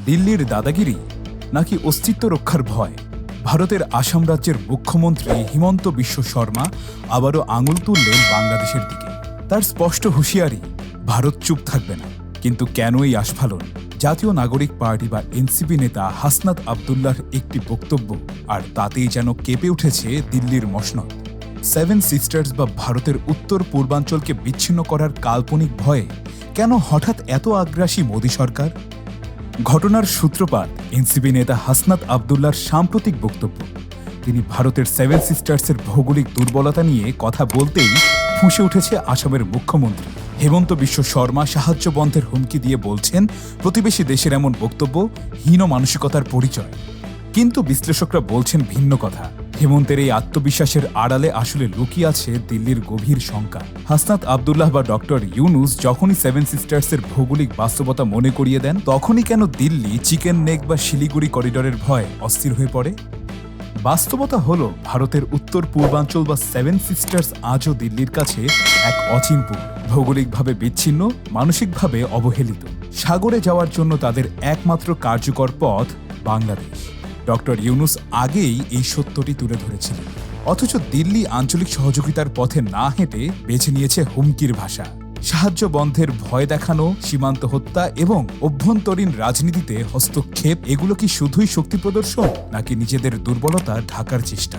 দিল্লির দাদাগিরি নাকি অস্তিত্ব রক্ষার ভয়? ভারতের আসাম রাজ্যের মুখ্যমন্ত্রী হিমন্ত বিশ্ব শর্মা আবারও আঙুল তুললেন বাংলাদেশের দিকে। তার স্পষ্ট হুঁশিয়ারি, ভারত চুপ থাকবে না। কিন্তু কেন এই আস্ফালন? জাতীয় নাগরিক পার্টি বা এনসিপি নেতা হাসনাত আবদুল্লাহর একটি বক্তব্য, আর তাতেই যেন কেঁপে উঠেছে দিল্লির মসনদ। সেভেন সিস্টার্স বা ভারতের উত্তর পূর্বাঞ্চলকে বিচ্ছিন্ন করার কাল্পনিক ভয়ে কেন হঠাৎ এত আগ্রাসী মোদী সরকার? ঘটনার সূত্রপাত এনসিপি নেতা হাসনাত আবদুল্লাহর সাম্প্রতিক বক্তব্য। তিনি ভারতের সেভেন সিস্টার্সের ভৌগোলিক দুর্বলতা নিয়ে কথা বলতেই ফুঁসে উঠেছে আসামের মুখ্যমন্ত্রী হেমন্ত বিশ্ব শর্মা। সাহায্য বন্ধের হুমকি দিয়ে বলছেন, প্রতিবেশী দেশের এমন বক্তব্য হীন মানসিকতার পরিচয়। কিন্তু বিশ্লেষকরা বলছেন ভিন্ন কথা। হেমন্তের এই আত্মবিশ্বাসের আড়ালে আসলে লুকিয়ে আছে দিল্লির গভীর শঙ্কা। হাসনাত আবদুল্লাহ বা ডক্টর ইউনুস যখনই সেভেন সিস্টার্সের ভৌগোলিক বাস্তবতা মনে করিয়ে দেন, তখনই কেন দিল্লি চিকেন নেক বা শিলিগুড়ি করিডোরের ভয় অস্থির হয়ে পড়ে? বাস্তবতা হলো, ভারতের উত্তর পূর্বাঞ্চল বা সেভেন সিস্টার্স আজও দিল্লির কাছে এক অচিনপুর। ভৌগোলিকভাবে বিচ্ছিন্ন, মানসিকভাবে অবহেলিত। সাগরে যাওয়ার জন্য তাদের একমাত্র কার্যকর পথ বাংলাদেশ। ডক্টর ইউনুস আগেই এই সত্যটি তুলে ধরেছিলেন। অথচ দিল্লি আঞ্চলিক সহযোগিতার পথে না হেঁটে বেছে নিয়েছে হুমকির ভাষা। সাহায্য বন্ধের ভয় দেখানো, সীমান্ত হত্যা এবং অভ্যন্তরীণ রাজনীতিতে হস্তক্ষেপ, এগুলো কি শুধুই শক্তি প্রদর্শন নাকি নিজেদের দুর্বলতা ঢাকার চেষ্টা?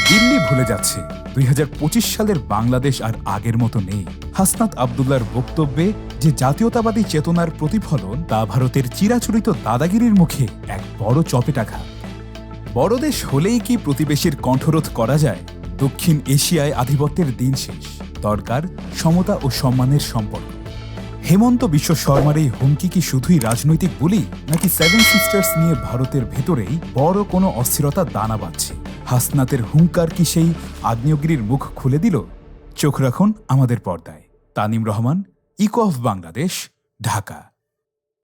দিল্লি ভুলে যাচ্ছে 2025 সালের বাংলাদেশ আর আগের মতো নেই। হাসনাত আবদুল্লাহর বক্তব্যে যে জাতীয়তাবাদী চেতনার প্রতিফলন, তা ভারতের চিরাচরিত দাদাগিরির মুখে এক বড় চপেটাঘাত। বড় দেশ হলেই কি প্রতিবেশীর কণ্ঠরোধ করা যায়? দক্ষিণ এশিয়ায় আধিপত্যের দিন শেষ। দরকার সমতা ও সম্মানের সম্পর্ক। হেমন্ত বিশ্ব শর্মার এই হুমকি কি শুধুই রাজনৈতিক বুলি, নাকি সেভেন সিস্টার্স নিয়ে ভারতের ভেতরেই বড় কোনো অস্থিরতা দানা বাঁধছে? হাসনাতের হুঙ্কার কি সেই আগ্নেয়গিরির মুখ খুলে দিল? চোখ রাখুন আমাদের পর্দায়। Tanim Rahman, echo of Bangladesh, Dhaka.